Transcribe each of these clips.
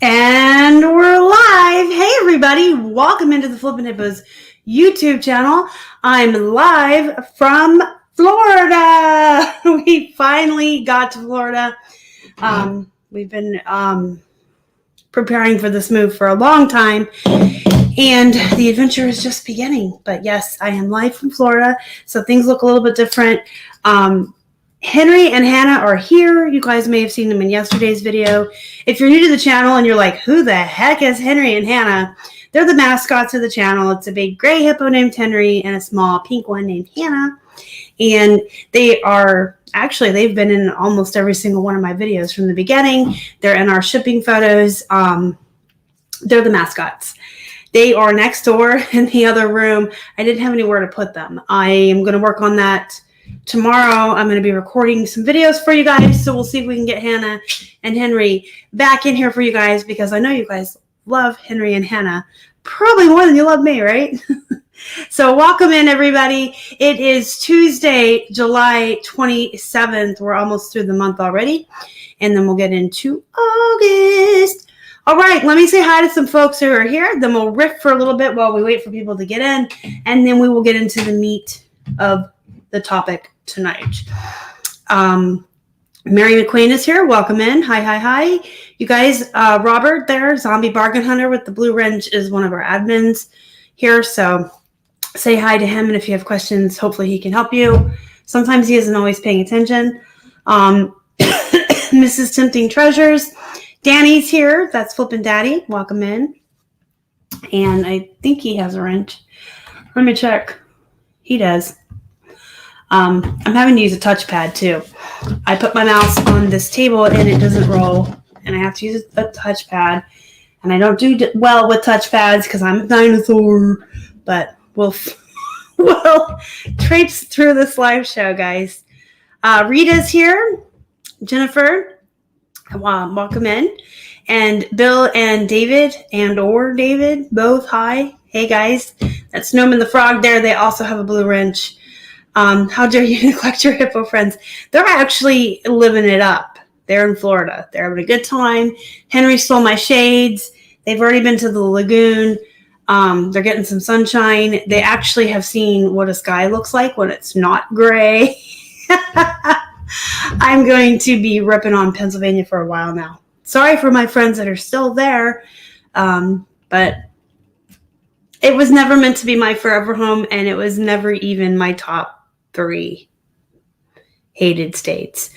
And we're live. Hey, everybody. Welcome into the Flippin' Hippos YouTube channel. I'm live from Florida. We finally got to Florida. We've been preparing for this move for a long time, and the adventure is just beginning. But yes, I am live from Florida, so things look a little bit different. Henry and Hannah are here. You guys may have seen them in yesterday's video. If you're new to the channel and you're like, who the heck is Henry and Hannah? They're the mascots of the channel. It's a big gray hippo named Henry and a small pink one named Hannah. And they are, actually, they've been in almost every single one of my videos from the beginning. They're in our shipping photos. They're the mascots. They are next door in the other room. I didn't have anywhere to put them. I am going to work on that tomorrow. I'm going to be recording some videos for you guys, so we'll see if we can get Hannah and Henry back in here for you guys, because I know you guys love Henry and Hannah probably more than you love me, right? So welcome in, everybody. It is Tuesday, July 27th. We're almost through the month already, and then we'll get into August. All right, let me say hi to some folks who are here. Then we'll riff for a little bit while we wait for people to get in, and then we will get into the meat of the topic tonight. Mary McQueen is here. Welcome in. Hi. You guys, Robert there, Zombie Bargain Hunter with the Blue Wrench, is one of our admins here. So say hi to him, and if you have questions, hopefully he can help you. Sometimes he isn't always paying attention. Mrs. Tempting Treasures. Danny's here. That's Flippin' Daddy. Welcome in. And I think he has a wrench. Let me check. He does. I'm having to use a touchpad too. I put my mouse on this table and it doesn't roll, and I have to use a touchpad, and I don't do well with touchpads because I'm a dinosaur, but we'll traipse through this live show, guys. Rita's here. Jennifer, welcome in. And Bill and David David, both hi. Hey guys, that's Snowman the Frog there. They also have a blue wrench. How dare you neglect your hippo friends? They're actually living it up. They're in Florida. They're having a good time. Henry stole my shades. They've already been to the lagoon. They're getting some sunshine. They actually have seen what a sky looks like when it's not gray. I'm going to be ripping on Pennsylvania for a while now. Sorry for my friends that are still there, but it was never meant to be my forever home, and it was never even my top 3 hated states.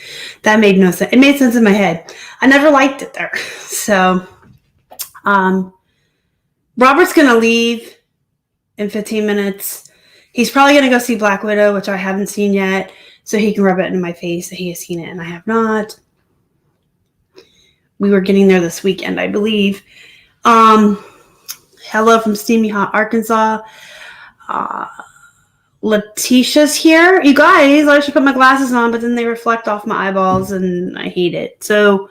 That made no sense. It made sense in my head. I never liked it there. So, Robert's going to leave in 15 minutes. He's probably going to go see Black Widow, which I haven't seen yet, so he can rub it in my face that he has seen it and I have not. We were getting there this weekend, I believe. Hello from Steamy Hot, Arkansas. Letitia's here. You guys, I should put my glasses on, but then they reflect off my eyeballs, and I hate it. So,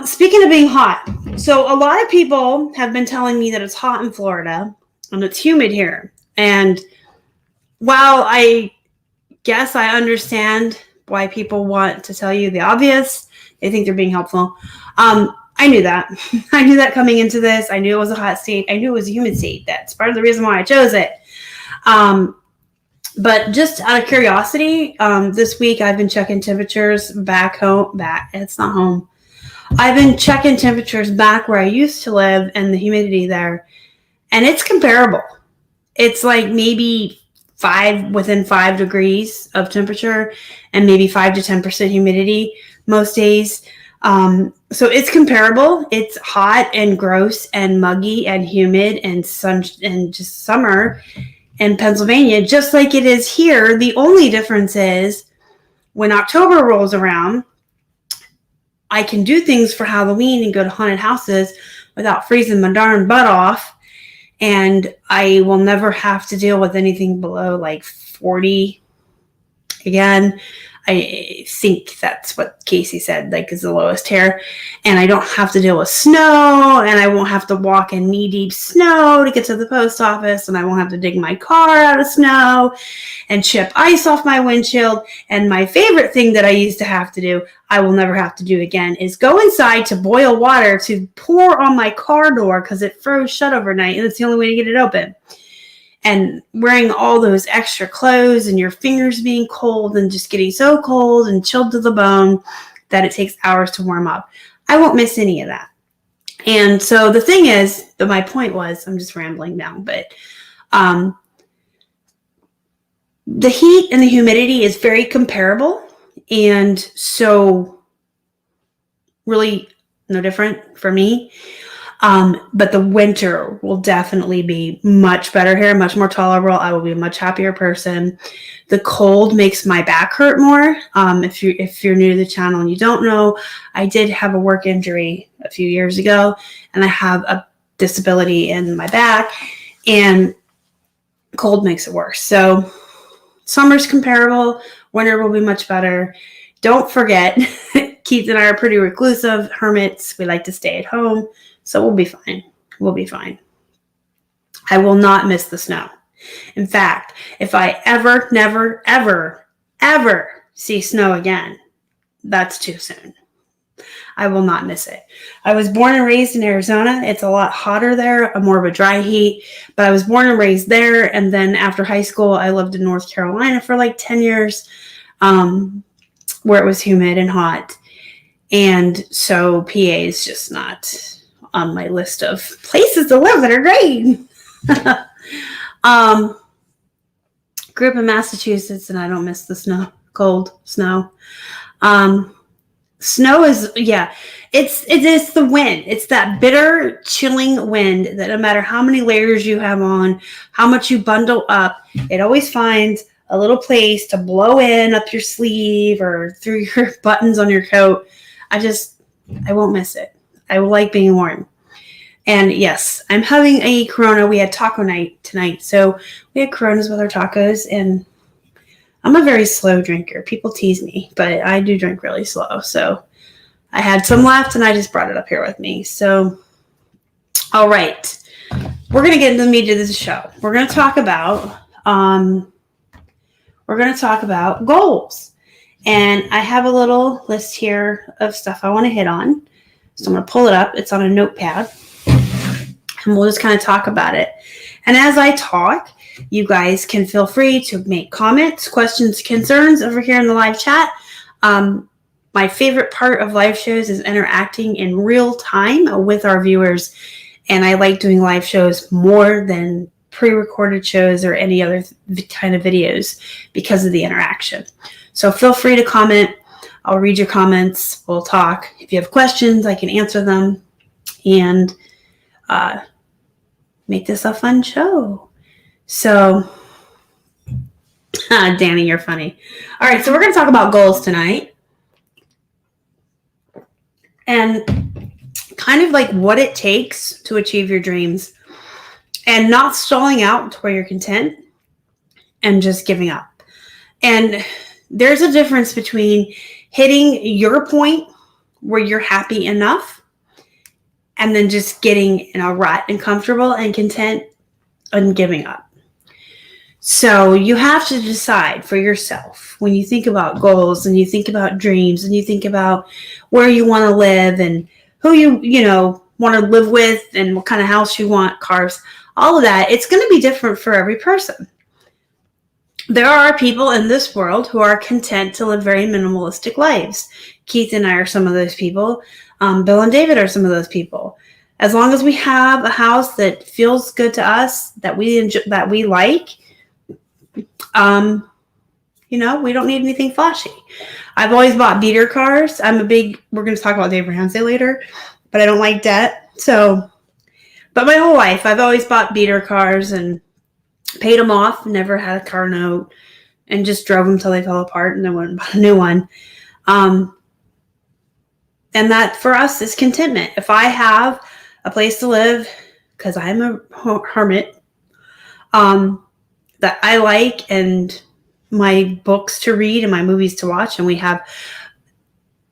speaking of being hot, so a lot of people have been telling me that it's hot in Florida, and it's humid here. And while I guess I understand why people want to tell you the obvious, they think they're being helpful. I knew that. I knew that coming into this. I knew it was a hot state. I knew it was a humid state. That's part of the reason why I chose it. But just out of curiosity, this week I've been checking temperatures back home. It's not home. I've been checking temperatures back where I used to live and the humidity there, and it's comparable. It's like maybe within 5 degrees of temperature and maybe 5 to 10% humidity most days. So it's comparable. It's hot and gross and muggy and humid and sun and just summer in Pennsylvania, just like it is here. The only difference is when October rolls around, I can do things for Halloween and go to haunted houses without freezing my darn butt off. And I will never have to deal with anything below like 40 again. I think that's what Casey said, like, is the lowest tier. And I don't have to deal with snow, and I won't have to walk in knee-deep snow to get to the post office, and I won't have to dig my car out of snow and chip ice off my windshield. And my favorite thing that I used to have to do, I will never have to do again, is go inside to boil water to pour on my car door because it froze shut overnight, and it's the only way to get it open. And wearing all those extra clothes and your fingers being cold and just getting so cold and chilled to the bone that it takes hours to warm up. I won't miss any of that. And so the thing is, my point was, I'm just rambling now, but the heat and the humidity is very comparable. And so really no different for me. But the winter will definitely be much better here, much more tolerable. I will be a much happier person. The cold makes my back hurt more. If you're new to the channel and you don't know, I did have a work injury a few years ago, and I have a disability in my back, and cold makes it worse. So summer's comparable. Winter will be much better. Don't forget, Keith and I are pretty reclusive hermits. We like to stay at home. So we'll be fine. We'll be fine. I will not miss the snow. In fact, if I ever, never, ever, ever see snow again, that's too soon. I will not miss it. I was born and raised in Arizona. It's a lot hotter there, more of a dry heat, but I was born and raised there. And then after high school, I lived in North Carolina for like 10 years, where it was humid and hot. And so PA is just not on my list of places to live that are great. Grew up in Massachusetts, and I don't miss the snow, cold snow. Snow is, it is the wind. It's that bitter, chilling wind that no matter how many layers you have on, how much you bundle up, it always finds a little place to blow in up your sleeve or through your buttons on your coat. I won't miss it. I will like being warm. And yes, I'm having a Corona. We had taco night tonight. So we had Coronas with our tacos, and I'm a very slow drinker. People tease me, but I do drink really slow. So I had some left, and I just brought it up here with me. So, all right. We're going to get into the meat of this show. We're going to talk about goals. And I have a little list here of stuff I want to hit on. So I'm going to pull it up. It's on a notepad. And we'll just kind of talk about it. And as I talk, you guys can feel free to make comments, questions, concerns over here in the live chat. My favorite part of live shows is interacting in real time with our viewers. And I like doing live shows more than pre-recorded shows or any other kind of videos because of the interaction. So feel free to comment. I'll read your comments. We'll talk. If you have questions, I can answer them and make this a fun show. So, Danny, you're funny. All right, so we're going to talk about goals tonight. And kind of like what it takes to achieve your dreams and not stalling out to where you're content and just giving up. And there's a difference between hitting your point where you're happy enough and then just getting in a rut and comfortable and content and giving up. So you have to decide for yourself when you think about goals and you think about dreams and you think about where you want to live and who you want to live with and what kind of house you want, cars, all of that. It's going to be different for every person. There are people in this world who are content to live very minimalistic lives. Keith and I are some of those people. Bill and David are some of those people. As long as we have a house that feels good to us, that we enjoy, that we like, we don't need anything flashy. I've always bought beater cars. We're going to talk about Dave Ramsey later, but I don't like debt. But my whole life, I've always bought beater cars and paid them off, never had a car note, and just drove them till they fell apart and then went and bought a new one. And that for us is contentment. If I have a place to live, because I'm a hermit, that I like and my books to read and my movies to watch, and we have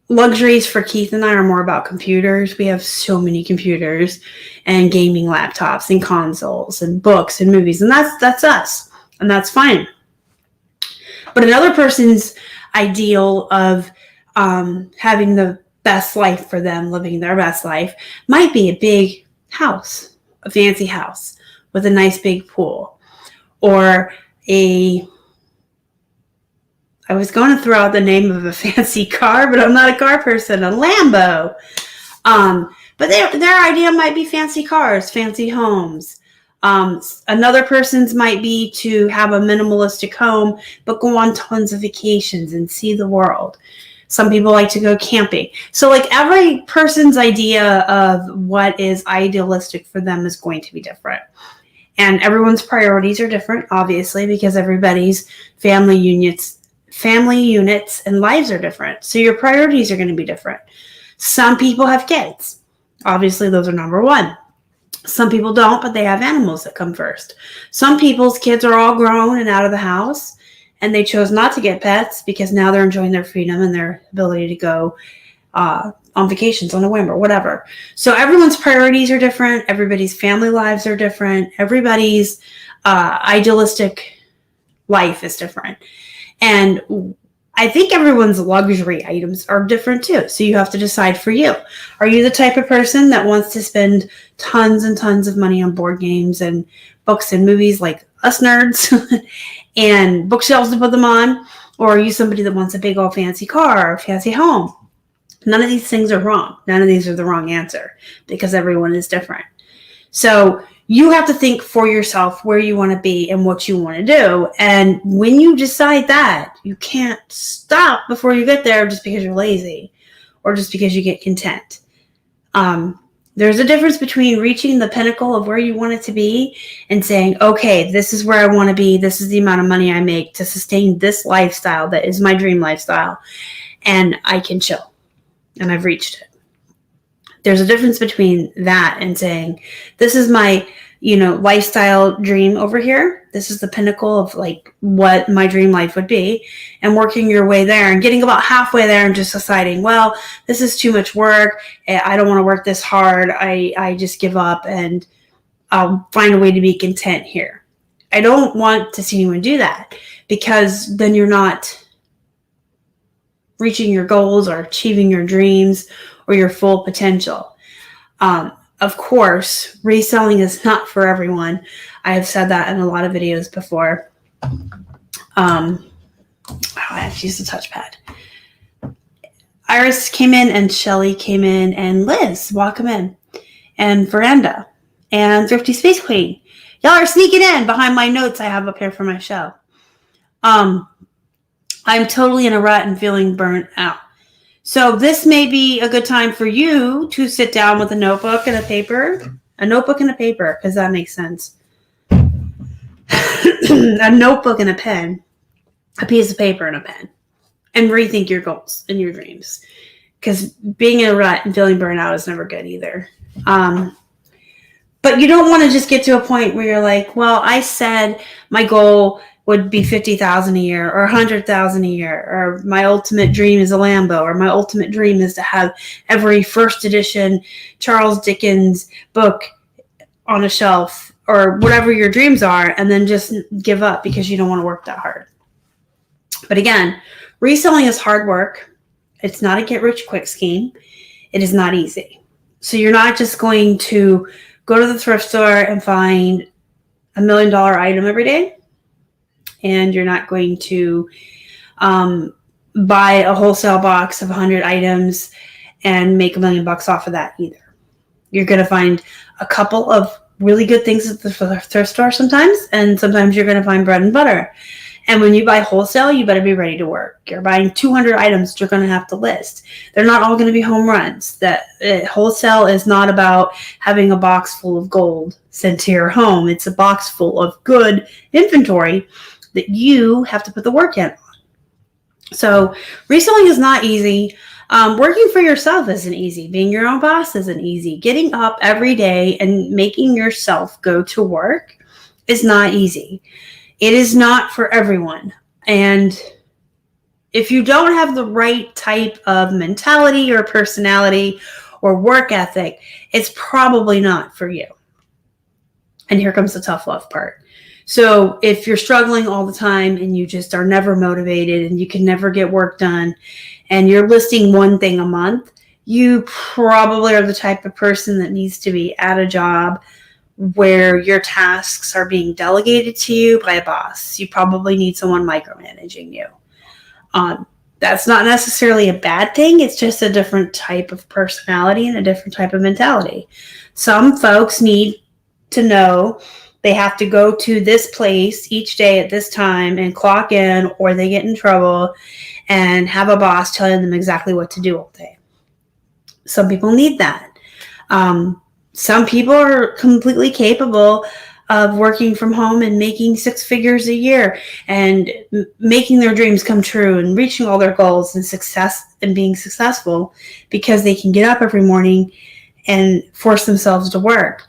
luxuries for Keith and I are more about computers. We have so many computers and gaming laptops and consoles and books and movies, and that's us, and that's fine. But another person's ideal of having the best life for them, living their best life, might be a big house, a fancy house with a nice big pool, or I was going to throw out the name of a fancy car, but I'm not a car person, a Lambo. But their idea might be fancy cars, fancy homes. Another person's might be to have a minimalistic home, but go on tons of vacations and see the world. Some people like to go camping. So like every person's idea of what is idealistic for them is going to be different. And everyone's priorities are different, obviously, because everybody's family units and lives are different. So your priorities are going to be different. Some people have kids. Obviously, those are number one. Some people don't, but they have animals that come first. Some people's kids are all grown and out of the house, and they chose not to get pets because now they're enjoying their freedom and their ability to go on vacations on a whim or whatever. So everyone's priorities are different. Everybody's family lives are different. Everybody's idealistic life is different. And I think everyone's luxury items are different too. So you have to decide for you. Are you the type of person that wants to spend tons and tons of money on board games and books and movies like us nerds and bookshelves to put them on? Or are you somebody that wants a big old fancy car or fancy home? None of these things are wrong. None of these are the wrong answer because everyone is different. So you have to think for yourself where you want to be and what you want to do. And when you decide that, you can't stop before you get there just because you're lazy or just because you get content. There's a difference between reaching the pinnacle of where you want it to be and saying, okay, this is where I want to be. This is the amount of money I make to sustain this lifestyle that is my dream lifestyle. And I can chill. And I've reached it. There's a difference between that and saying, this is my, lifestyle dream over here. This is the pinnacle of like what my dream life would be, and working your way there and getting about halfway there and just deciding, well, this is too much work. I don't want to work this hard. I just give up and I'll find a way to be content here. I don't want to see anyone do that because then you're not reaching your goals or achieving your dreams or your full potential. Of course, reselling is not for everyone. I have said that in a lot of videos before. I have to use the touchpad. Iris came in and Shelly came in and Liz, welcome in. And Veranda and Thrifty Space Queen. Y'all are sneaking in behind my notes I have up here for my show. I'm totally in a rut and feeling burnt out. So this may be a good time for you to sit down with a notebook and a paper. A notebook and a paper, because that makes sense. A notebook and a pen. A piece of paper and a pen. And rethink your goals and your dreams. Because being in a rut and feeling burnt out is never good either. But you don't want to just get to a point where you're like, well, I said my goal would be $50,000 a year or $100,000 a year, or my ultimate dream is a Lambo, or my ultimate dream is to have every first edition Charles Dickens book on a shelf, or whatever your dreams are, and then just give up because you don't want to work that hard. But again, reselling is hard work. It's not a get rich quick scheme. It is not easy. So you're not just going to go to the thrift store and find $1 million item every day. And you're not going to buy a wholesale box of 100 items and make $1 million off of that either. You're going to find a couple of really good things at the thrift store sometimes, and sometimes you're going to find bread and butter. And when you buy wholesale, you better be ready to work. You're buying 200 items that you're going to have to list. They're not all going to be home runs. Wholesale is not about having a box full of gold sent to your home. It's a box full of good inventory that you have to put the work in on. So reselling is not easy. Working for yourself isn't easy. Being your own boss isn't easy. Getting up every day and making yourself go to work is not easy. It is not for everyone. And if you don't have the right type of mentality or personality or work ethic, it's probably not for you. And here comes the tough love part. So if you're struggling all the time and you just are never motivated and you can never get work done and you're listing one thing a month, you probably are the type of person that needs to be at a job where your tasks are being delegated to you by a boss. You probably need someone micromanaging you. That's not necessarily a bad thing. It's just a different type of personality and a different type of mentality. Some folks need to know they have to go to this place each day at this time and clock in, or they get in trouble and have a boss telling them exactly what to do all day. Some people need that. Some people are completely capable of working from home and making 6 figures a year and making their dreams come true and reaching all their goals and success and being successful because they can get up every morning and force themselves to work.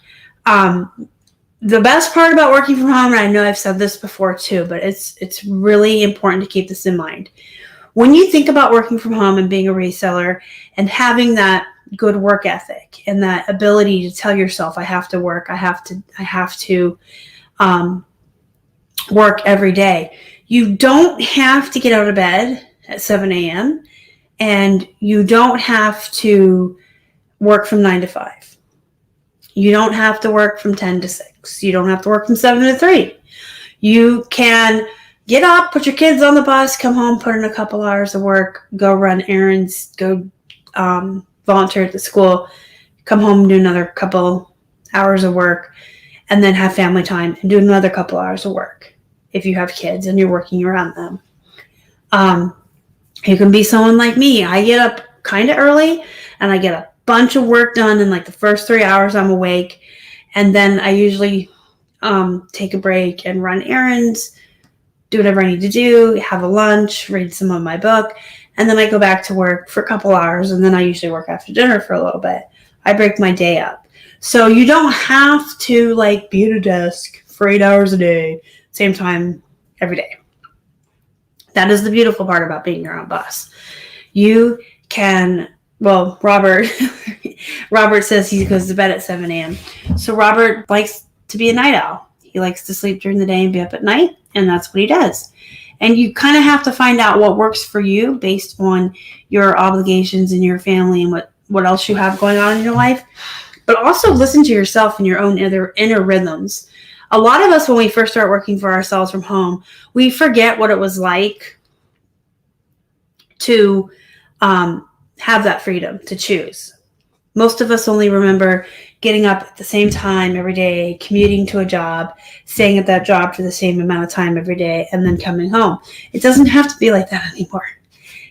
The best part about working from home, and I know I've said this before too, but it's really important to keep this in mind. When you think about working from home and being a reseller and having that good work ethic and that ability to tell yourself, I have to work, I have to work every day. You don't have to get out of bed at 7 a.m. and you don't have to work from 9 to 5. You don't have to work from 10 to 6. You don't have to work from 7 to 3. You can get up, put your kids on the bus, come home, put in a couple hours of work, go run errands, go volunteer at the school, come home and do another couple hours of work, and then have family time and do another couple hours of work if you have kids and you're working around them. You can be someone like me. I get up kind of early and I get a bunch of work done in like the first 3 hours I'm awake, and then I usually take a break and run errands, do whatever I need to do, have a lunch, read some of my book, and then I go back to work for a couple hours, and then I usually work after dinner for a little bit. I break my day up. So you don't have to like be at a desk for 8 hours a day, same time every day. That is the beautiful part about being your own boss. You can, well, Robert says he goes to bed at 7 a.m. So Robert likes to be a night owl. He likes to sleep during the day and be up at night, and that's what he does. And you kind of have to find out what works for you based on your obligations and your family and what else you have going on in your life. But also listen to yourself and your own inner rhythms. A lot of us, when we first start working for ourselves from home, we forget what it was like to have that freedom to choose. Most of us only remember getting up at the same time every day, commuting to a job, staying at that job for the same amount of time every day, and then coming home. It doesn't have to be like that anymore.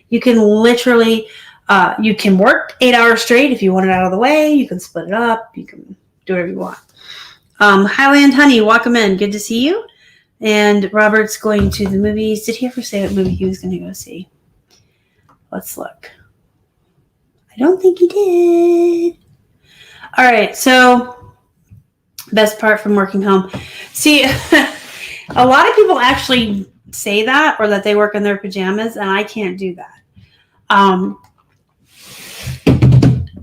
You can literally, you can work 8 hours straight if you want it out of the way. You can split it up. You can do whatever you want. Highland Honey, welcome in. Good to see you. And Robert's going to the movies. Did he ever say what movie he was going to go see? Let's look. I don't think he did. All right, so best part from working home. See, a lot of people actually say that, or that they work in their pajamas, and I can't do that.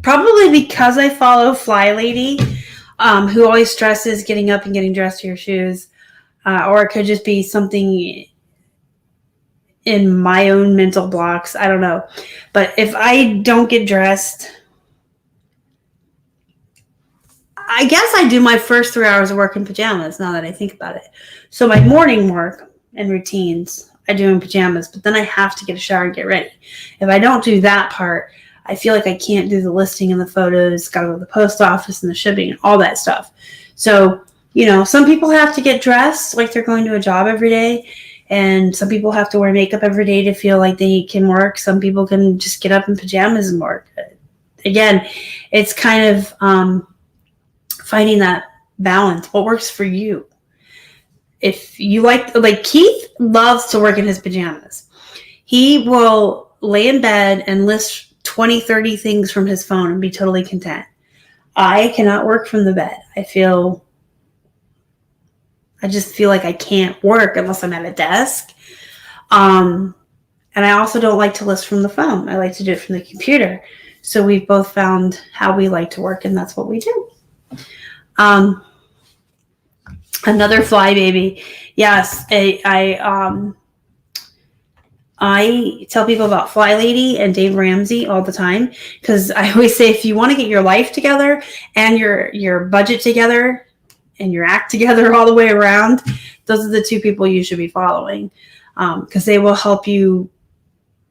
Probably because I follow Fly Lady, who always stresses getting up and getting dressed to your shoes, or it could just be something in my own mental blocks. I don't know. But if I don't get dressed, I guess I do my first 3 hours of work in pajamas now that I think about it. So my morning work and routines I do in pajamas, but then I have to get a shower and get ready. If I don't do that part, I feel like I can't do the listing and the photos, got to go to the post office and the shipping and all that stuff. So, you know, some people have to get dressed like they're going to a job every day. And some people have to wear makeup every day to feel like they can work. Some people can just get up in pajamas and work. Again, it's kind of finding that balance. What works for you? If you like Keith loves to work in his pajamas. He will lay in bed and list 20, 30 things from his phone and be totally content. I cannot work from the bed. I just feel like I can't work unless I'm at a desk. And I also don't like to list from the phone. I like to do it from the computer. So we've both found how we like to work, and that's what we do. Another fly baby. Yes, I tell people about Fly Lady and Dave Ramsey all the time, because I always say if you want to get your life together and your budget together and your act together all the way around, those are the two people you should be following, because they will help you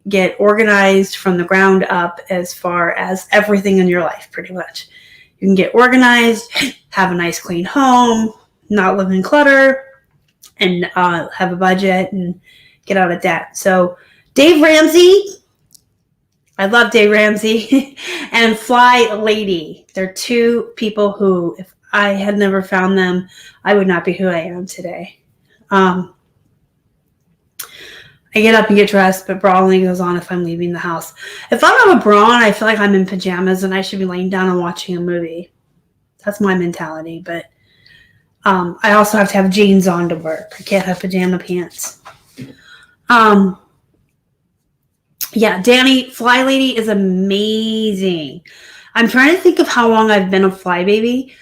get organized from the ground up as far as everything in your life, pretty much. You can get organized, have a nice clean home, not live in clutter, and have a budget and get out of debt. So Dave Ramsey, I love Dave Ramsey, and Fly Lady. They're two people who, if I had never found them, I would not be who I am today. I get up and get dressed, but bra only goes on if I'm leaving the house. If I don't have a bra on, I feel like I'm in pajamas and I should be laying down and watching a movie. That's my mentality, but I also have to have jeans on to work. I can't have pajama pants. Yeah, Danny, Fly Lady is amazing. I'm trying to think of how long I've been a fly baby.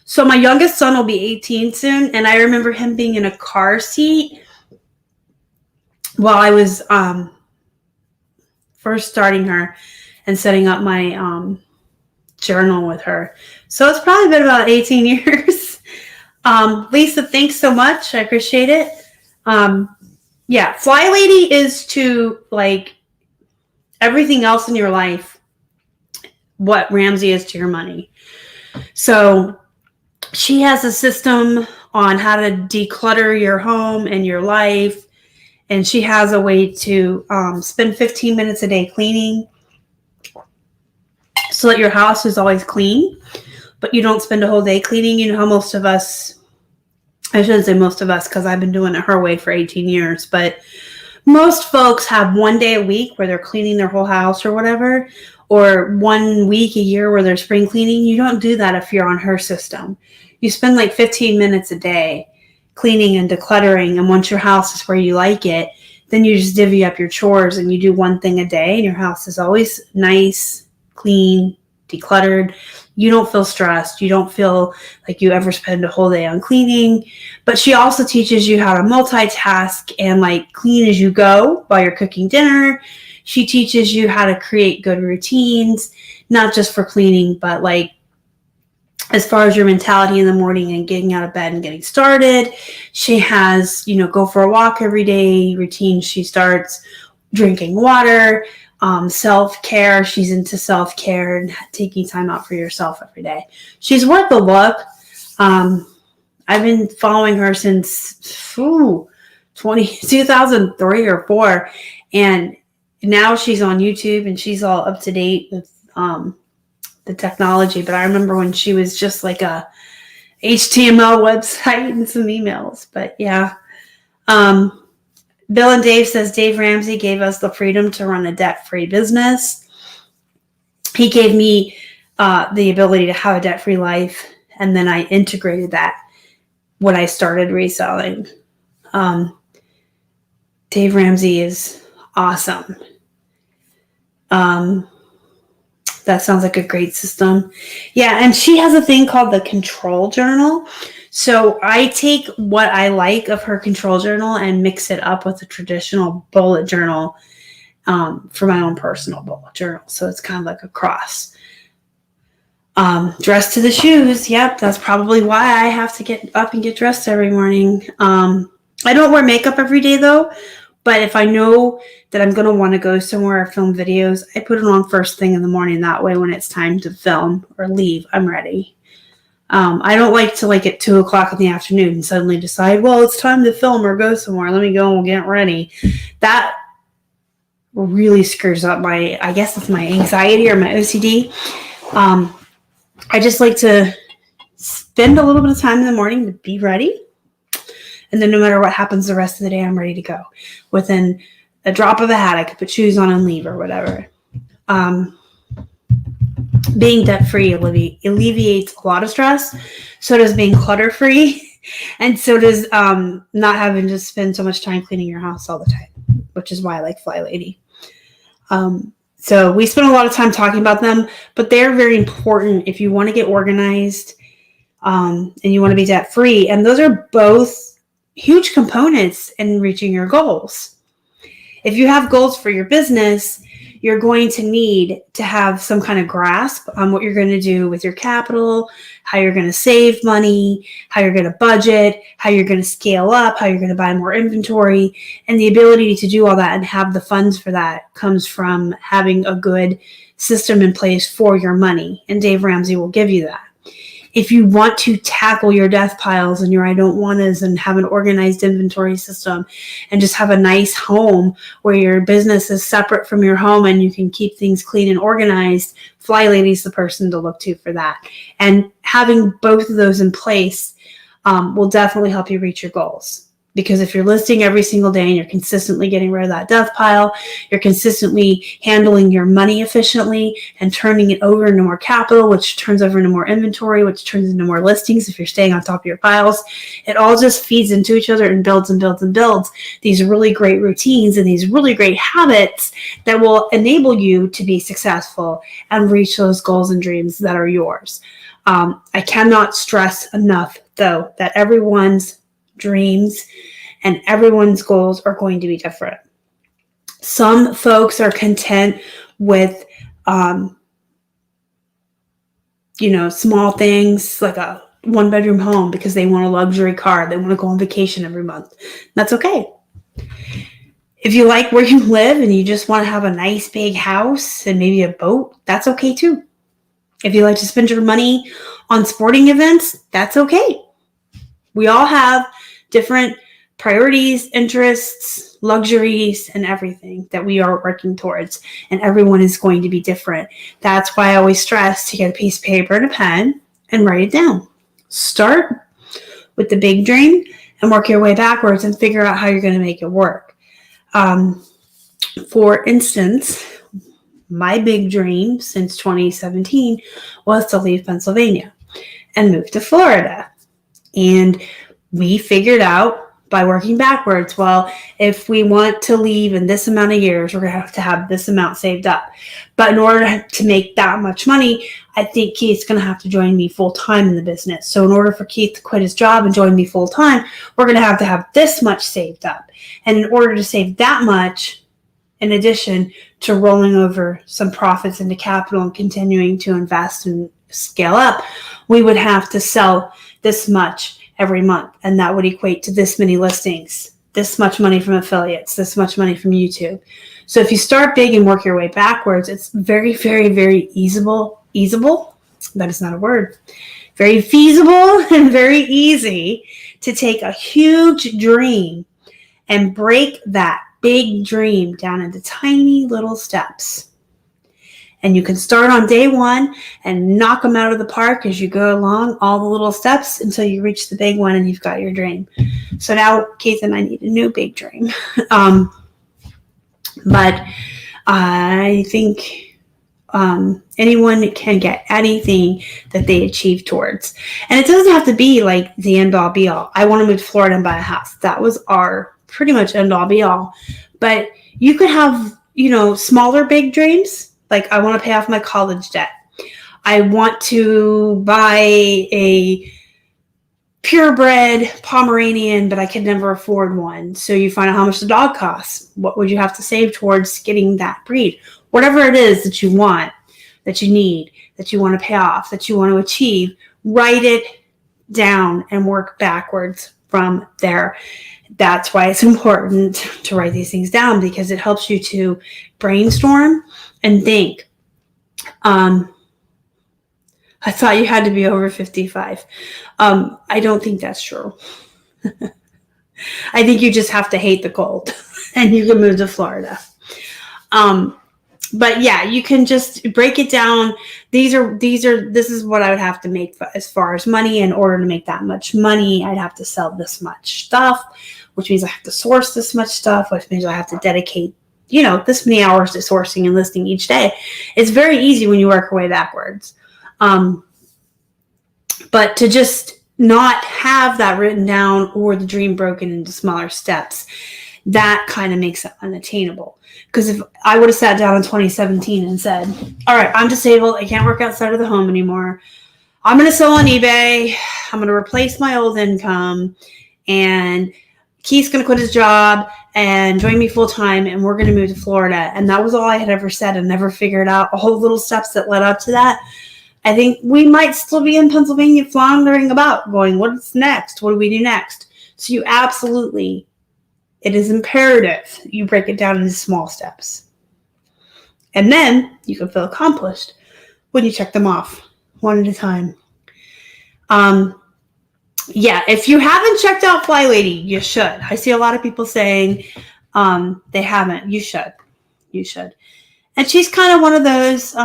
So my youngest son will be 18 soon, and I remember him being in a car seat while I was first starting her and setting up my journal with her. So it's probably been about 18 years. Lisa, thanks so much. I appreciate it. Yeah, Fly Lady is to, like, everything else in your life what Ramsey is to your money. So she has a system on how to declutter your home and your life. And she has a way to spend 15 minutes a day cleaning so that your house is always clean, but you don't spend a whole day cleaning. You know how most of us, I shouldn't say most of us because I've been doing it her way for 18 years, but most folks have one day a week where they're cleaning their whole house or whatever, or 1 week a year where they're spring cleaning. You don't do that if you're on her system. You spend like 15 minutes a day cleaning and decluttering, and once your house is where you like it, then you just divvy up your chores and you do one thing a day, and your house is always nice, clean, decluttered. You don't feel stressed. You don't feel like you ever spend a whole day on cleaning. But she also teaches you how to multitask and like clean as you go while you're cooking dinner. She teaches you how to create good routines, not just for cleaning, but like as far as your mentality in the morning and getting out of bed and getting started. She has, go for a walk every day routine. She starts drinking water, self-care. She's into self-care and taking time out for yourself every day. She's worth the look. I've been following her since 2003 or 4. And now she's on YouTube and she's all up to date with the technology. But I remember when she was just like a HTML website and some emails. But yeah. Bill and Dave says Dave Ramsey gave us the freedom to run a debt-free business. He gave me the ability to have a debt-free life, and then I integrated that when I started reselling. Dave Ramsey is awesome. That sounds like a great system. Yeah, and she has a thing called the control journal. So I take what I like of her control journal and mix it up with a traditional bullet journal for my own personal bullet journal. So it's kind of like a cross. Dress to the shoes. Yep, that's probably why I have to get up and get dressed every morning. I don't wear makeup every day though. But if I know that I'm going to want to go somewhere or film videos, I put it on first thing in the morning. That way when it's time to film or leave, I'm ready. I don't like to at 2 o'clock in the afternoon and suddenly decide, well, it's time to film or go somewhere. Let me go and get ready. That really screws up I guess it's my anxiety or my OCD. I just like to spend a little bit of time in the morning to be ready. And then no matter what happens the rest of the day, I'm ready to go. Within a drop of a hat, I could put shoes on and leave or whatever. Being debt-free alleviates a lot of stress. So does being clutter-free. And so does not having to spend so much time cleaning your house all the time, which is why I like Fly Lady. So we spend a lot of time talking about them, but they're very important if you want to get organized and you want to be debt free. And those are both huge components in reaching your goals. If you have goals for your business, you're going to need to have some kind of grasp on what you're going to do with your capital, how you're going to save money, how you're going to budget, how you're going to scale up, how you're going to buy more inventory. And the ability to do all that and have the funds for that comes from having a good system in place for your money. And Dave Ramsey will give you that. If you want to tackle your death piles and your I don't wantas and have an organized inventory system and just have a nice home where your business is separate from your home and you can keep things clean and organized, Fly Lady's the person to look to for that. And having both of those in place will definitely help you reach your goals. Because if you're listing every single day and you're consistently getting rid of that death pile, you're consistently handling your money efficiently and turning it over into more capital, which turns over into more inventory, which turns into more listings if you're staying on top of your piles. It all just feeds into each other and builds and builds and builds these really great routines and these really great habits that will enable you to be successful and reach those goals and dreams that are yours. I cannot stress enough, though, that everyone's dreams and everyone's goals are going to be different. Some folks are content with, small things like a 1-bedroom home because they want a luxury car. They want to go on vacation every month. That's okay. If you like where you live and you just want to have a nice big house and maybe a boat, that's okay too. If you like to spend your money on sporting events, that's okay. We all have different priorities, interests, luxuries, and everything that we are working towards. And everyone is going to be different. That's why I always stress to get a piece of paper and a pen and write it down. Start with the big dream and work your way backwards and figure out how you're going to make it work. For instance, my big dream since 2017 was to leave Pennsylvania and move to Florida. And we figured out by working backwards, well, if we want to leave in this amount of years, we're going to have this amount saved up. But in order to make that much money, I think Keith's going to have to join me full time in the business. So in order for Keith to quit his job and join me full time, we're going to have this much saved up. And in order to save that much, in addition to rolling over some profits into capital and continuing to invest and scale up, we would have to sell this much every month. And that would equate to this many listings, this much money from affiliates, this much money from YouTube. So if you start big and work your way backwards, it's very, very, very easable. That is not a word. Very feasible and very easy to take a huge dream and break that big dream down into tiny little steps. And you can start on day one and knock them out of the park as you go along all the little steps until you reach the big one and you've got your dream. So now Keith and I need a new big dream. But I think anyone can get anything that they achieve towards. And it doesn't have to be like the end all be all. I want to move to Florida and buy a house. That was our pretty much end all be all. But you could have, smaller big dreams. Like I want to pay off my college debt. I want to buy a purebred Pomeranian, but I could never afford one. So you find out how much the dog costs. What would you have to save towards getting that breed? Whatever it is that you want, that you need, that you want to pay off, that you want to achieve, write it down and work backwards from there. That's why it's important to write these things down, because it helps you to brainstorm and think. I thought you had to be over 55. I don't think that's true. I think you just have to hate the cold and you can move to Florida. But yeah, you can just break it down. This is what I would have to make as far as money. In order to make that much money, I'd have to sell this much stuff, which means I have to source this much stuff, which means I have to dedicate, this many hours to sourcing and listing each day. It's very easy when you work your way backwards. But to just not have that written down or the dream broken into smaller steps, that kind of makes it unattainable. Because if I would have sat down in 2017 and said, all right, I'm disabled, I can't work outside of the home anymore, I'm going to sell on eBay, I'm going to replace my old income, and Keith's going to quit his job and join me full time, and we're going to move to Florida. And that was all I had ever said, and never figured out all the little steps that led up to that. I think we might still be in Pennsylvania floundering about, going, what's next? What do we do next? So you absolutely, it is imperative you break it down into small steps. And then you can feel accomplished when you check them off one at a time. Yeah, if you haven't checked out Fly Lady, you should. I see a lot of people saying they haven't. You should. You should. And she's kind of one of those,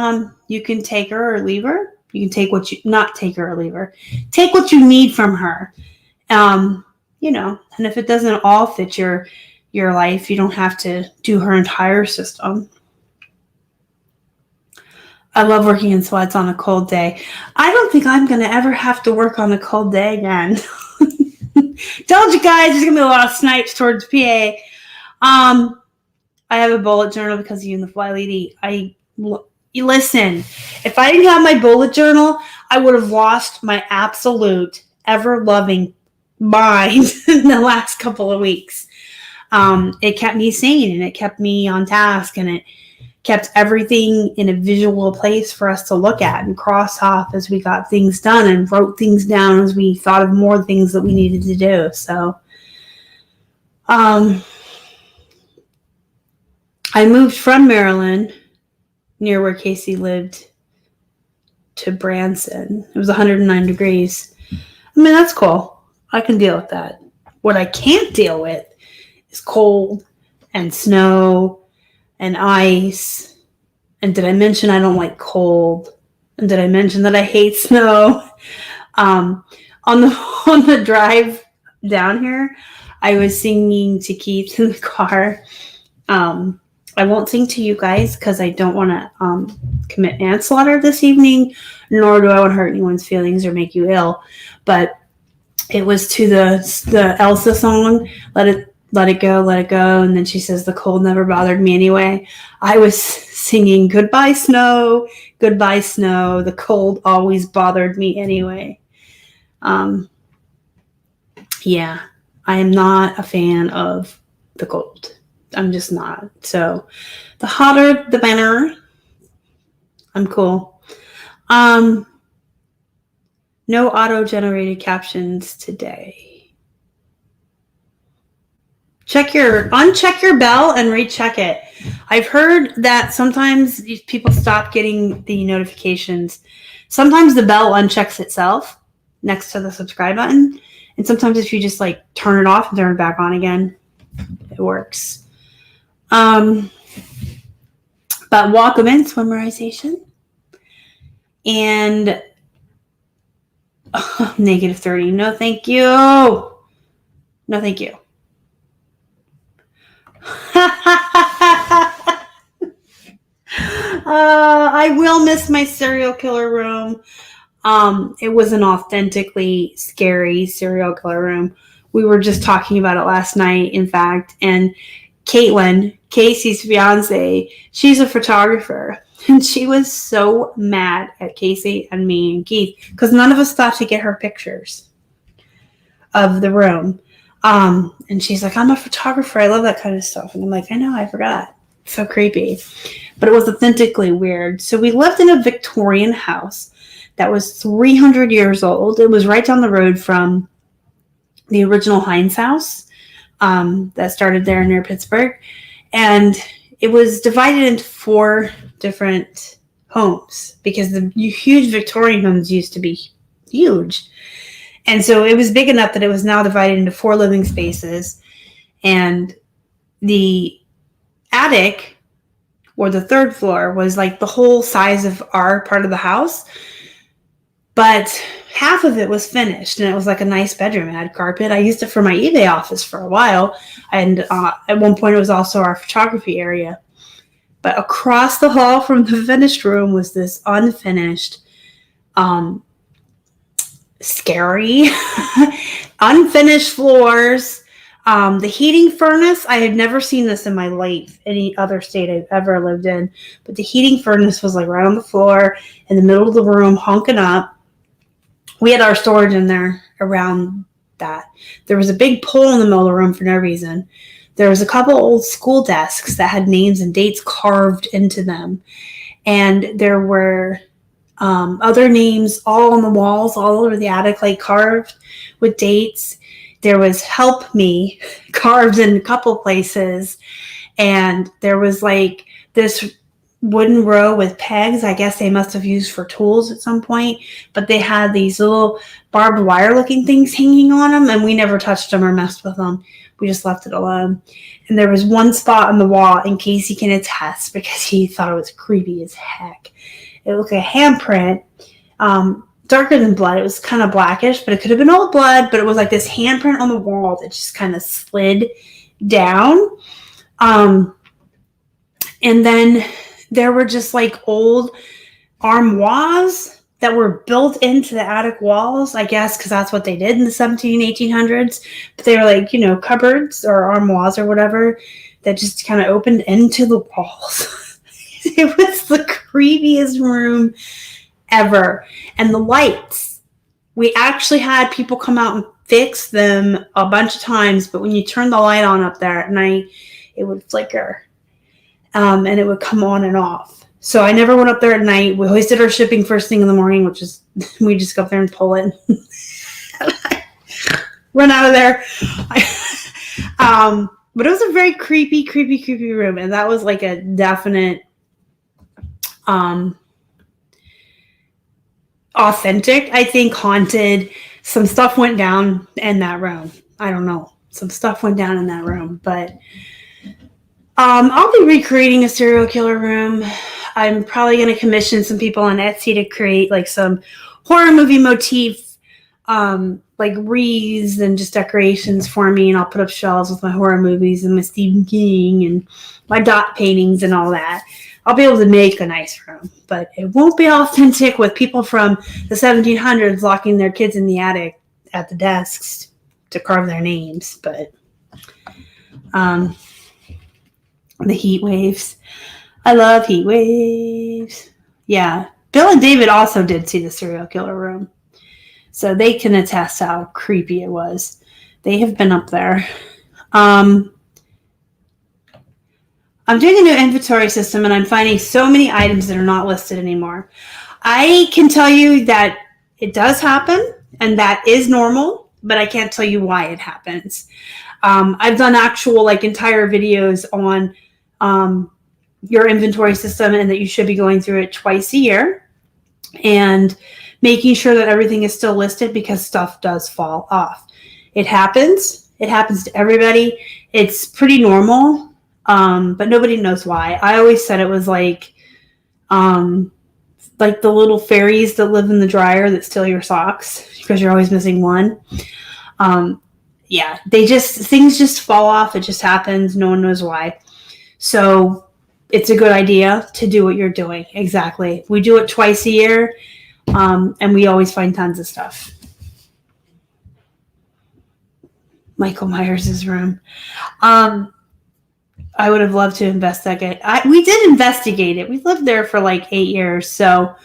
you can take her or leave her. You can take what you, not take her or leave her. Take what you need from her. You know, and if it doesn't all fit your life, you don't have to do her entire system. I love working in sweats on a cold day. I don't think I'm going to ever have to work on a cold day again. Told you guys, there's going to be a lot of snipes towards PA. I have a bullet journal because of you and the Fly Lady. You listen, if I didn't have my bullet journal, I would have lost my absolute ever-loving mind in the last couple of weeks. It kept me sane, and it kept me on task, and it kept everything in a visual place for us to look at and cross off as we got things done, and wrote things down as we thought of more things that we needed to do. So, I moved from Maryland, near where Casey lived, to Branson. It was 109 degrees. I mean, that's cool. I can deal with that. What I can't deal with is cold and snow and ice. And did I mention I don't like cold? And did I mention that I hate snow? On the drive down here, I was singing to Keith in the car. I won't sing to you guys because I don't want to commit manslaughter this evening, nor do I want to hurt anyone's feelings or make you ill. But it was to the Elsa song, Let It Go, Let It Go. And then she says, the cold never bothered me anyway. I was singing, goodbye snow, the cold always bothered me anyway. Yeah, I am not a fan of the cold. I'm just not. So the hotter, the better. I'm cool. No auto-generated captions today. Uncheck your bell and recheck it. I've heard that sometimes people stop getting the notifications. Sometimes the bell unchecks itself next to the subscribe button. And sometimes if you just like turn it off and turn it back on again, it works. But welcome in swimmerization. And negative 30. No, thank you. No, thank you. I will miss my serial killer room. It was an authentically scary serial killer room. We were just talking about it last night, in fact, and Caitlin, Casey's fiance, she's a photographer, and she was so mad at Casey and me and Keith because none of us thought to get her pictures of the room. And she's like, I'm a photographer. I love that kind of stuff. And I'm like, I know, I forgot. So creepy. But it was authentically weird. So we lived in a Victorian house that was 300 years old. It was right down the road from the original Heinz house that started there near Pittsburgh. And it was divided into 4 different homes because the huge Victorian homes used to be huge. And so it was big enough that it was now divided into 4 living spaces. And the attic, or the 3rd floor, was like the whole size of our part of the house. But half of it was finished, and it was like a nice bedroom. It had carpet. I used it for my eBay office for a while. And at one point, it was also our photography area. But across the hall from the finished room was this unfinished scary. Unfinished floors. The heating furnace, I had never seen this in my life, any other state I've ever lived in, but the heating furnace was like right on the floor in the middle of the room, honking up. We had our storage in there around that. There was a big pole in the middle of the room for no reason. There was a couple old school desks that had names and dates carved into them. And there were other names all on the walls, all over the attic, like carved with dates. There was "Help Me" carved in a couple places. And there was like this wooden row with pegs. I guess they must have used for tools at some point. But they had these little barbed wire looking things hanging on them. And we never touched them or messed with them. We just left it alone. And there was one spot on the wall, and Casey can attest because he thought it was creepy as heck. It looked like a handprint, darker than blood. It was kind of blackish, but it could have been old blood, but it was like this handprint on the wall that just kind of slid down. And then there were just like old armoires that were built into the attic walls, I guess, because that's what they did in the 1800s. But they were like, cupboards or armoires or whatever that just kind of opened into the walls. It was the creepiest room ever. And the lights, we actually had people come out and fix them a bunch of times, but when you turn the light on up there at night, it would flicker. And it would come on and off. So I never went up there at night. We always did our shipping first thing in the morning, which is we just go up there and pull it. Run out of there. But it was a very creepy room. And that was like a definite authentic, I think, haunted. Some stuff went down in that room. I don't know. Some stuff went down in that room. But I'll be recreating a serial killer room. I'm probably going to commission some people on Etsy to create like some horror movie motif, like wreaths and just decorations for me. And I'll put up shelves with my horror movies and my Stephen King and my dot paintings and all that. I'll be able to make a nice room, but it won't be authentic with people from the 1700s locking their kids in the attic at the desks to carve their names. But the heat waves. I love heat waves. Yeah. Bill and David also did see the serial killer room. So they can attest how creepy it was. They have been up there. I'm doing a new inventory system and I'm finding so many items that are not listed anymore. I can tell you that it does happen and that is normal, but I can't tell you why it happens. I've done actual like entire videos on your inventory system and that you should be going through it twice a year and making sure that everything is still listed because stuff does fall off. It happens. It happens to everybody. It's pretty normal, but nobody knows why. I always said it was like the little fairies that live in the dryer that steal your socks because you're always missing one. Yeah, things just fall off. It just happens. No one knows why. So it's a good idea to do what you're doing. Exactly. We do it twice a year, and we always find tons of stuff. Michael Myers' room. I would have loved to investigate. We did investigate it. We lived there for like 8 years. So,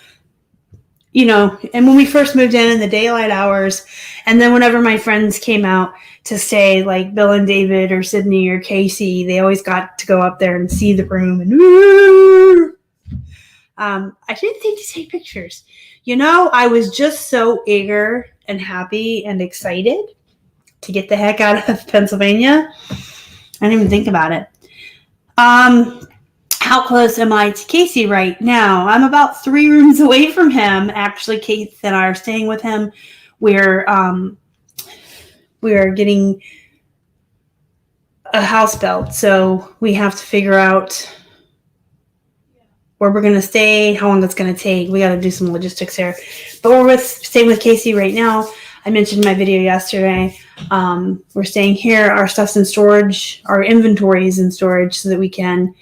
and when we first moved in the daylight hours, and then whenever my friends came out to stay, like Bill and David or Sydney or Casey, they always got to go up there and see the room. And I didn't think to take pictures. I was just so eager and happy and excited to get the heck out of Pennsylvania. I didn't even think about it. How close am I to Casey right now? I'm about 3 rooms away from him. Actually, Keith and I are staying with him. We're getting a house built, so we have to figure out where we're going to stay, how long it's going to take. We got to do some logistics here. But we're staying with Casey right now. I mentioned in my video yesterday. We're staying here. Our stuff's in storage. Our inventory is in storage so that we can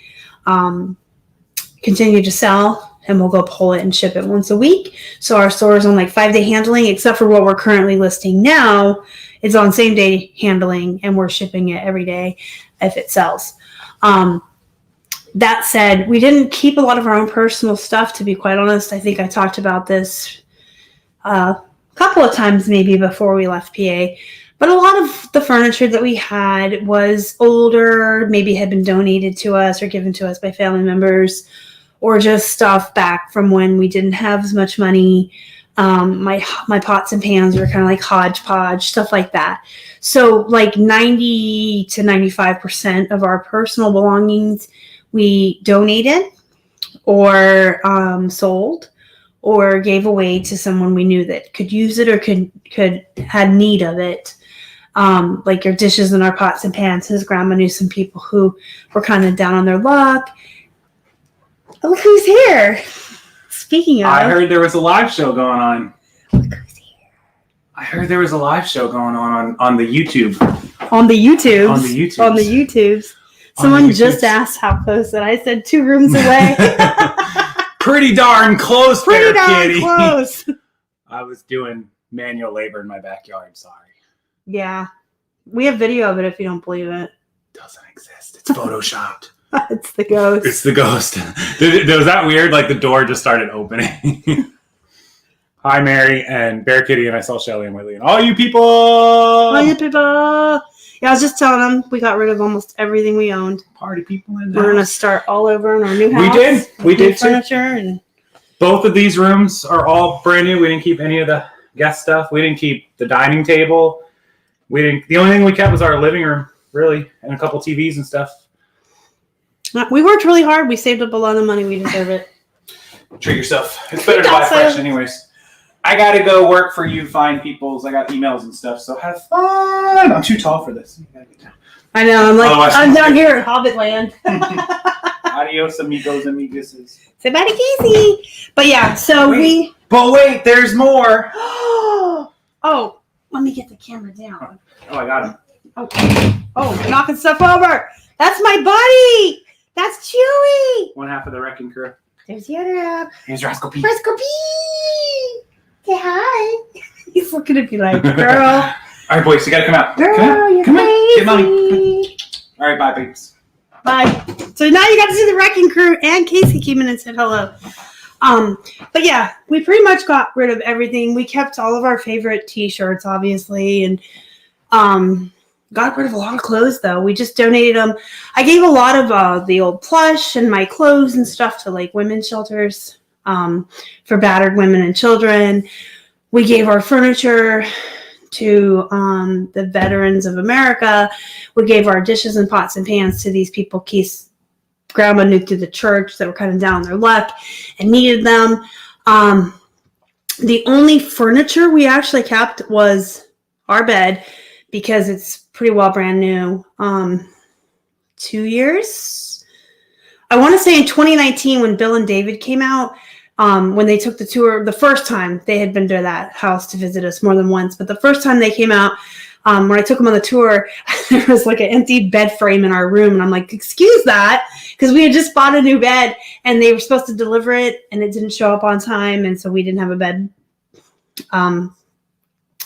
continue to sell and we'll go pull it and ship it once a week. So our store is on like 5-day handling, except for what we're currently listing now. It's on same-day handling, and we're shipping it every day if it sells. That said, we didn't keep a lot of our own personal stuff, to be quite honest. I think I talked about this a couple of times maybe before we left PA. But a lot of the furniture that we had was older, maybe had been donated to us or given to us by family members, or just stuff back from when we didn't have as much money. My pots and pans were kind of like hodgepodge, stuff like that. So like 90 to 95% of our personal belongings we donated or sold or gave away to someone we knew that could use it or could had need of it. Like your dishes and our pots and pans. His grandma knew some people who were kind of down on their luck. Oh, look who's here. Speaking of, I heard there was a live show going on. Look who's here. I heard there was a live show going on the YouTube. On the YouTubes. On the YouTubes. On the YouTubes. Someone just asked how close, and I said 2 rooms away. Pretty darn close there, kitty. Close. I was doing manual labor in my backyard. Sorry. Yeah. We have video of it if you don't believe it. Doesn't exist. It's photoshopped. It's the ghost. It's the ghost. Was that weird? Like the door just started opening. Hi, Mary and Bear Kitty, and I saw Shelly and Whitley and all you people. All you people. Yeah, I was just telling them we got rid of almost everything we owned. Party people in We're gonna start all over in our new house. We did furniture and both of these rooms are all brand new. We didn't keep any of the guest stuff. We didn't keep the dining table. The only thing we kept was our living room, really, and a couple TVs and stuff. We worked really hard. We saved up a lot of money. We deserve it. Treat yourself. It's better to buy fresh anyways. I got to go work for you fine peoples. I got emails and stuff, so have fun. I'm too tall for this. I know. I'm down here at Hobbit Land. Adios, amigos, amiguses. Say bye to Casey. But yeah, so But wait, there's more. Oh, let me get the camera down. Oh, I got him. Oh, you're knocking stuff over. That's my buddy. That's Chewy. One half of the wrecking crew. There's the other half. Here's Rascal P. Rascal P. Say hi. He's looking at me like, girl. All right, boys, you gotta come out. Girl, you're come crazy. on. Get money. All right, bye, babes. Bye. So now you got to see the wrecking crew, and Casey came in and said hello. But yeah, we pretty much got rid of everything. We kept all of our favorite t-shirts, obviously, and got rid of a lot of clothes, though. We just donated them. I gave a lot of the old plush and my clothes and stuff to like women's shelters for battered women and children. We gave our furniture to the Veterans of America. We gave our dishes and pots and pans to these people Keith's grandma knew through the church that were kind of down on their luck and needed them. The only furniture we actually kept was our bed, because it's pretty well brand new. 2 years. I want to say in 2019 when Bill and David came out, when they took the tour, the first time they had been to that house to visit us more than once, but the first time they came out, when I took them on the tour, there was like an empty bed frame in our room. And I'm like, excuse that, because we had just bought a new bed and they were supposed to deliver it and it didn't show up on time. And so we didn't have a bed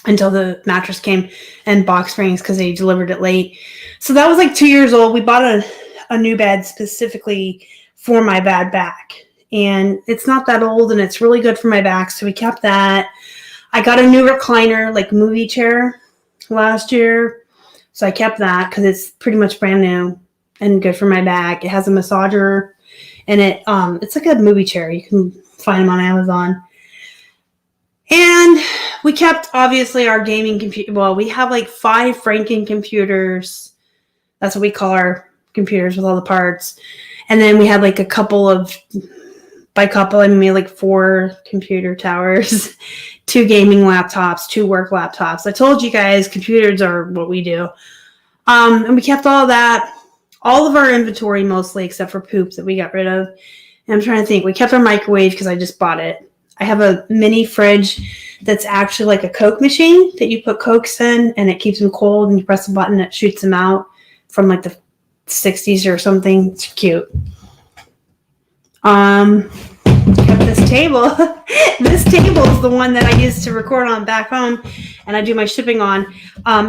until the mattress came and box springs because they delivered it late. So that was like 2 years old. We bought a new bed specifically for my bad back. And it's not that old and it's really good for my back. So we kept that. I got a new recliner, like movie chair last year. So I kept that because it's pretty much brand new and good for my back. It has a massager in it. It's like a movie chair. You can find them on Amazon. And we kept, obviously, our gaming computer. Well, we have like 5 Franken computers. That's what we call our computers with all the parts. And then we had like a couple of, by couple, I mean like 4 computer towers, 2 gaming laptops, 2 work laptops. I told you guys computers are what we do. And we kept all that, all of our inventory mostly, except for poop that we got rid of. And I'm trying to think. We kept our microwave because I just bought it. I have a mini fridge that's actually like a Coke machine that you put Cokes in and it keeps them cold and you press a button, it shoots them out from like the 60s or something. It's cute. kept this table. This table is the one that I used to record on back home, and I do my shipping on.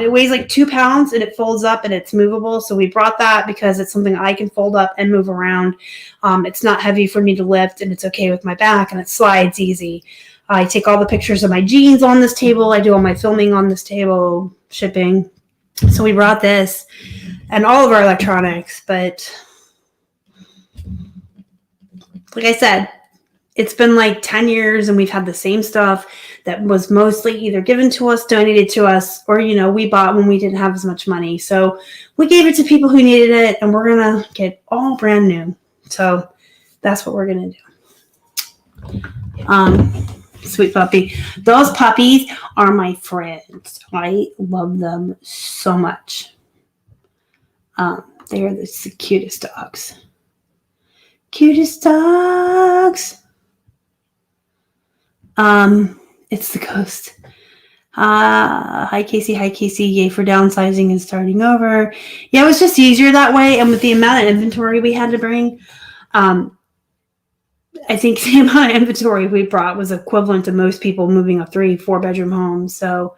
It weighs like 2 pounds, and it folds up, and it's movable. So we brought that because it's something I can fold up and move around. It's not heavy for me to lift, and it's okay with my back, and it slides easy. I take all the pictures of my jeans on this table. I do all my filming on this table, shipping. So we brought this and all of our electronics, but like I said, it's been like 10 years and we've had the same stuff that was mostly either given to us, donated to us, or, we bought when we didn't have as much money. So we gave it to people who needed it, and we're going to get all brand new. So that's what we're going to do. Sweet puppy. Those puppies are my friends. I love them so much. They are the cutest dogs. Cutest dogs. It's the ghost. Hi Casey. Yay for downsizing and starting over. Yeah, it was just easier that way. And with the amount of inventory we had to bring, I think the amount of inventory we brought was equivalent to most people moving a 3-4 bedroom home. So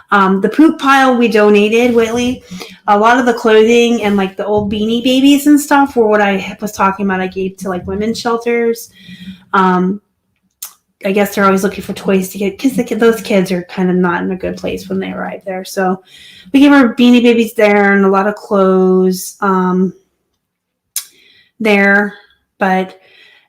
the poop pile we donated, Whitley. A lot of the clothing and like the old Beanie Babies and stuff were what I was talking about. I gave to like women's shelters. I guess they're always looking for toys to get, because those kids are kind of not in a good place when they arrive there. So we gave our Beanie Babies there and a lot of clothes there. But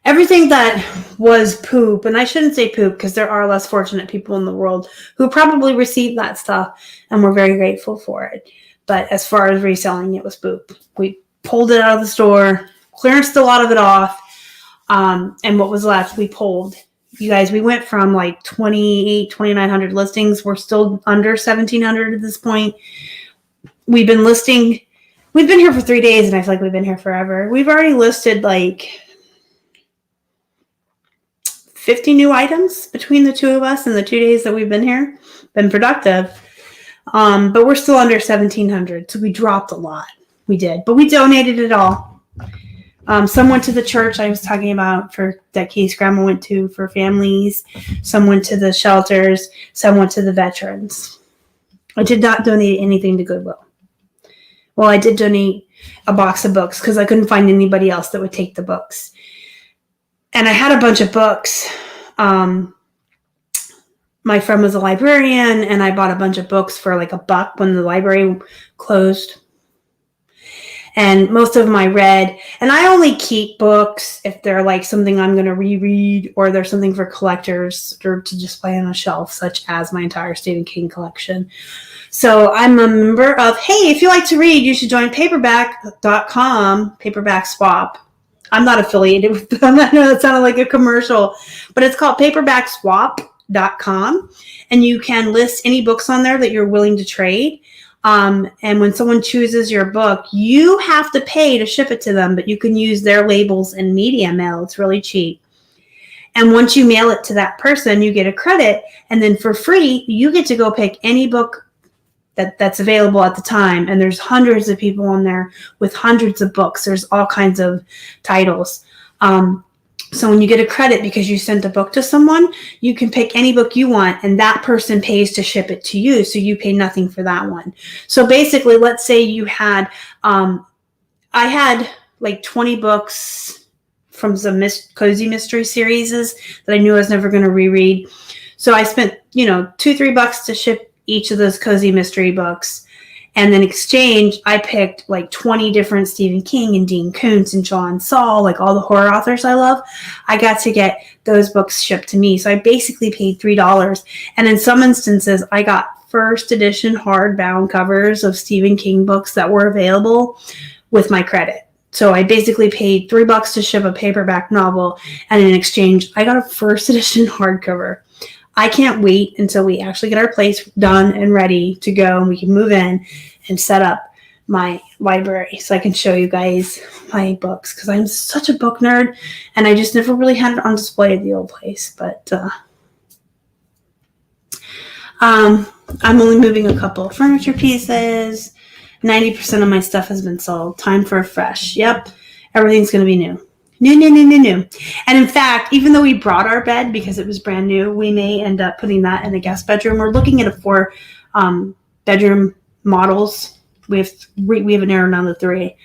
everything that was poop, and I shouldn't say poop because there are less fortunate people in the world who probably received that stuff, and we're very grateful for it. But as far as reselling, it was poop. We pulled it out of the store, clearanced a lot of it off, and what was left, we pulled. You guys, we went from like 2,900 listings. We're still under 1,700 at this point. We've been here for 3 days, and I feel like we've been here forever. We've already listed like 50 new items between the two of us in the 2 days that we've been here. Been productive. But we're still under 1,700. So we dropped a lot. We did. But we donated it all. Some went to the church I was talking about that Casey's grandma went to for families. Some went to the shelters. Some went to the veterans. I did not donate anything to Goodwill. Well, I did donate a box of books because I couldn't find anybody else that would take the books. And I had a bunch of books. My friend was a librarian, and I bought a bunch of books for like $1 when the library closed. And most of them I read. And I only keep books if they're like something I'm going to reread, or there's something for collectors or to display on a shelf, such as my entire Stephen King collection. So I'm a member of, hey, if you like to read, you should join paperback.com, Paperback Swap. I'm not affiliated with them. I know that sounded like a commercial, but it's called paperbackswap.com. And you can list any books on there that you're willing to trade. And when someone chooses your book, you have to pay to ship it to them, but you can use their labels and media mail. It's really cheap. And once you mail it to that person, you get a credit. And then for free, you get to go pick any book that's available at the time. And there's hundreds of people on there with hundreds of books. There's all kinds of titles. So when you get a credit because you sent a book to someone, you can pick any book you want, and that person pays to ship it to you. So you pay nothing for that one. So basically, let's say you had, I had like 20 books from some cozy mystery series that I knew I was never going to reread. So I spent, $2-3 to ship each of those cozy mystery books. And then exchange, I picked like 20 different Stephen King and Dean Koontz and John Saul, like all the horror authors I love. I got to get those books shipped to me. So I basically paid $3. And in some instances, I got first edition hardbound covers of Stephen King books that were available with my credit. So I basically paid $3 to ship a paperback novel. And in exchange, I got a first edition hardcover. I can't wait until we actually get our place done and ready to go, and we can move in and set up my library so I can show you guys my books, because I'm such a book nerd and I just never really had it on display at the old place. But I'm only moving a couple of furniture pieces. 90% of my stuff has been sold. Time for a fresh. Yep. Everything's going to be new. No, no, no, no, no. And in fact, even though we brought our bed because it was brand new, we may end up putting that in the guest bedroom. We're looking at 4 bedroom models. We have an narrowed down to 3.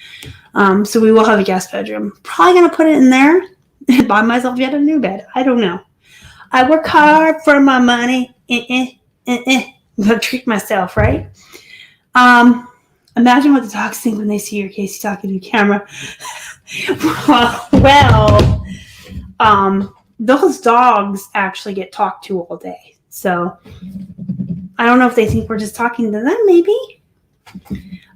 So we will have a guest bedroom. Probably going to put it in there and buy myself yet a new bed. I don't know. I work hard for my money. I'm going to treat myself, right? Imagine what the dogs think when they see your Casey talking to the camera. well, those dogs actually get talked to all day. So I don't know if they think we're just talking to them, maybe.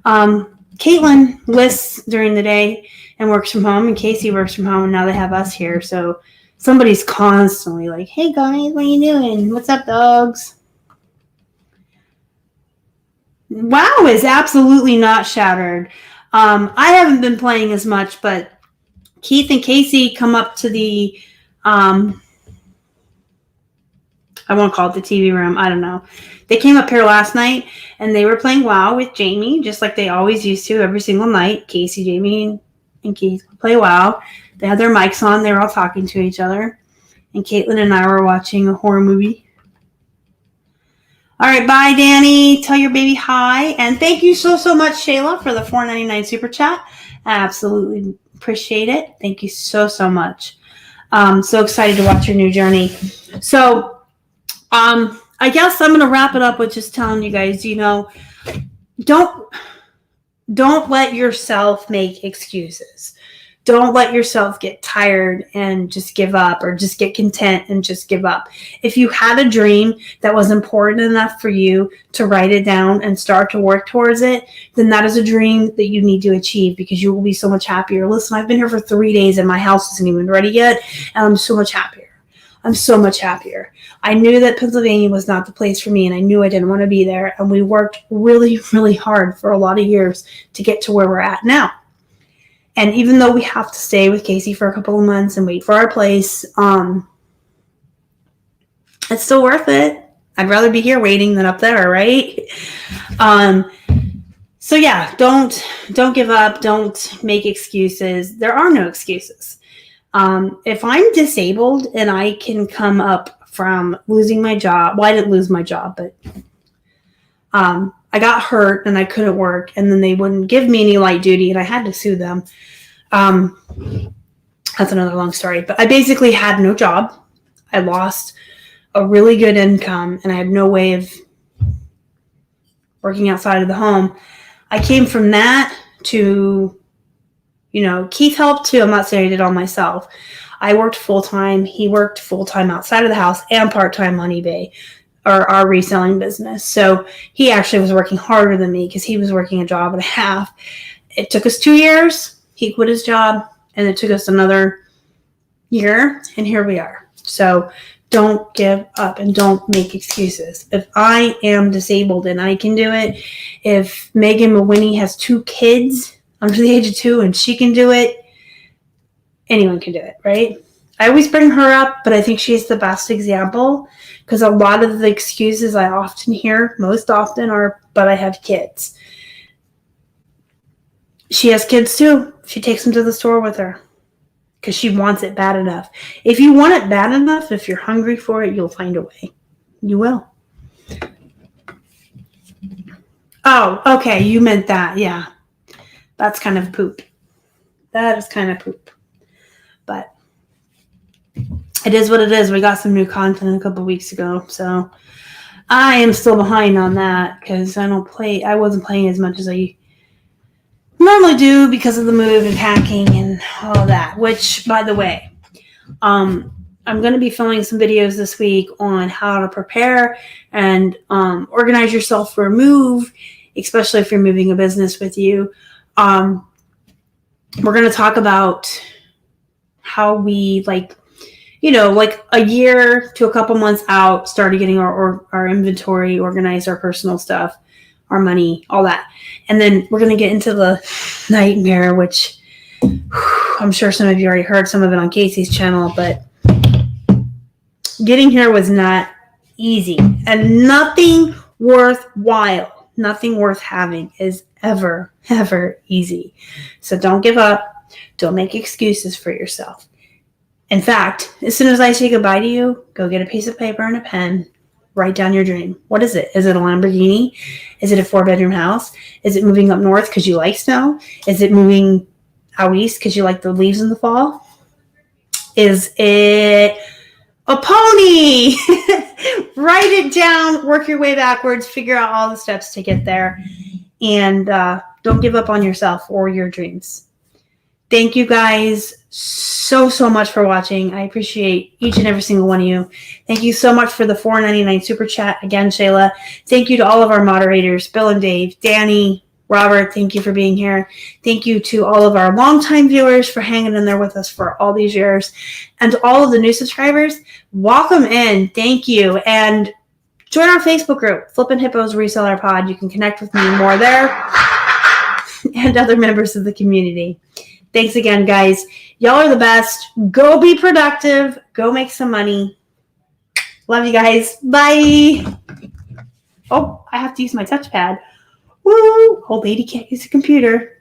Caitlin lists during the day and works from home, and Casey works from home, and now they have us here. So somebody's constantly like, hey guys, what are you doing? What's up, dogs? WoW is absolutely not shattered. I haven't been playing as much, but Keith and Casey come up to the, I won't call it the TV room. I don't know. They came up here last night, and they were playing WoW with Jamie, just like they always used to every single night. Casey, Jamie, and Keith would play WoW. They had their mics on. They were all talking to each other. And Caitlin and I were watching a horror movie. All right, bye, Danny. Tell your baby hi. And thank you so much, Shayla, for the $4.99 super chat. I absolutely appreciate it. Thank you so much. So excited to watch your new journey. So, I guess I'm going to wrap it up with just telling you guys, don't let yourself make excuses. Don't let yourself get tired and just give up, or just get content and just give up. If you had a dream that was important enough for you to write it down and start to work towards it, then that is a dream that you need to achieve, because you will be so much happier. Listen, I've been here for 3 days and my house isn't even ready yet, and I'm so much happier. I'm so much happier. I knew that Pennsylvania was not the place for me, and I knew I didn't want to be there, and we worked really, really hard for a lot of years to get to where we're at now. And even though we have to stay with Casey for a couple of months and wait for our place, it's still worth it. I'd rather be here waiting than up there, right? So yeah, don't give up. Don't make excuses. There are no excuses. If I'm disabled and I can come up from losing my job, well, I didn't lose my job, but I got hurt and I couldn't work, and then they wouldn't give me any light duty, and I had to sue them. That's another long story, but I basically had no job. I lost a really good income, and I had no way of working outside of the home. I came from that to, Keith helped too. I'm not saying I did all myself. I worked full-time. He worked full-time outside of the house and part-time on eBay, or our reselling business. So he actually was working harder than me because he was working a job and a half. It took us 2 years. He quit his job, and it took us another year, and here we are. So don't give up and don't make excuses. If I am disabled and I can do it, if Megan Mawinnie has 2 kids under the age of 2 and she can do it, anyone can do it, right? I always bring her up, but I think she's the best example, because a lot of the excuses I often hear, most often, are, but I have kids. She has kids too. She takes them to the store with her because she wants it bad enough. If you want it bad enough, if you're hungry for it, you'll find a way. You will. Oh, okay. You meant that. Yeah. That's kind of poop. That is kind of poop. But it is what it is. We got some new content a couple weeks ago, so I am still behind on that because I wasn't playing as much as I normally do because of the move and packing and all of that. Which, by the way, I'm going to be filming some videos this week on how to prepare and organize yourself for a move, especially if you're moving a business with you. We're going to talk about how we, like a year to a couple months out, started getting our inventory organized, our personal stuff, our money, all that. And then we're going to get into the nightmare, which I'm sure some of you already heard some of it on Casey's channel, but getting here was not easy, and nothing worthwhile, nothing worth having is ever easy. So don't give up. Don't make excuses for yourself. In fact, as soon as I say goodbye to you, go get a piece of paper and a pen. Write down your dream. What is it? Is it a Lamborghini? Is it a 4-bedroom house? Is it moving up north because you like snow? Is it moving out east because you like the leaves in the fall? Is it a pony? Write it down. Work your way backwards. Figure out all the steps to get there. And don't give up on yourself or your dreams. Thank you guys so much for watching. I appreciate each and every single one of you. Thank you so much for the $4.99 super chat. Again, Shayla. Thank you to all of our moderators, Bill and Dave, Danny, Robert. Thank you for being here. Thank you to all of our longtime viewers for hanging in there with us for all these years. And to all of the new subscribers, welcome in. Thank you. And join our Facebook group, Flippin' Hippos Reseller Pod. You can connect with me more there and other members of the community. Thanks again, guys. Y'all are the best. Go be productive. Go make some money. Love you guys. Bye. Oh, I have to use my touchpad. Woo! Old lady can't use a computer.